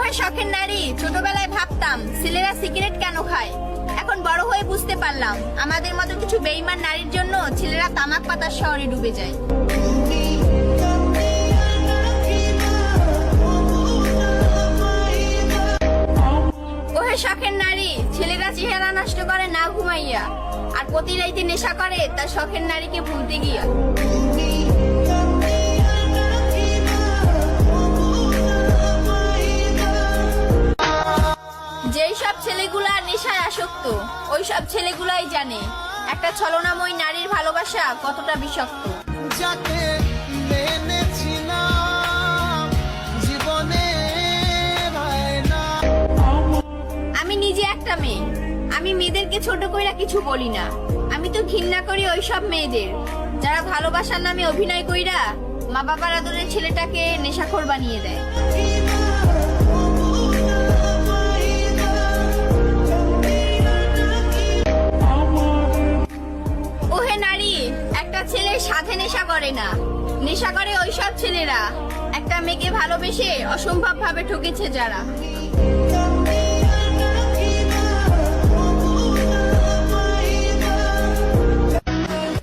ওহে শখের নারী, ছোটবেলায় ভাবতাম ছেলেরা সিগারেট কেন খায়। এখন বড় হয়ে বুঝতে পারলাম আমাদের মতো কিছু বেঈমান নারীর জন্য ছেলেরা তামাক পাতার শহরে ডুবে যায়। ওহে শখের নারী, ছেলেরা চেহারা নষ্ট করে না ঘুমাইয়া, আর প্রতি রাইতে নেশা করে তার শখের নারীকে ভুলতে গিয়া। যেই সব ছেলেগুলা নেশায় আসক্ত, ওই সব ছেলেগুলাই জানে একটা ছলনাময়ী নারীর ভালোবাসা কতটা বিষাক্ত। যাকে মেনেছিলাম জীবনে ভাইনা। আমি নিজে একটা মেয়ে, আমি মেয়েদেরকে ছোট কইরা কিছু বলি না। আমি তো ঘৃণা করি ওই সব মেয়েদের যারা ভালোবাসার নামে অভিনয় কইরা মা বাবার আদরের ছেলেটাকে নেশাখোর বানিয়ে দেয়। ওহে নারী, একটা ছেলে সাথে নেশা করে না, নেশা করে ওই সব ছেলেরা একটা মেয়েকে ভালোবেসে অসম্ভব ভাবে ঠকেছে যারা।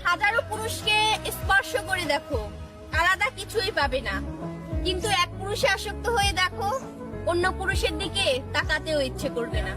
হাজারো পুরুষকে স্পর্শ করে দেখো, আলাদা কিছুই পাবে না, কিন্তু এক পুরুষে আসক্ত হয়ে দেখো, অন্য পুরুষের দিকে তাকাতেও ইচ্ছে করবে না।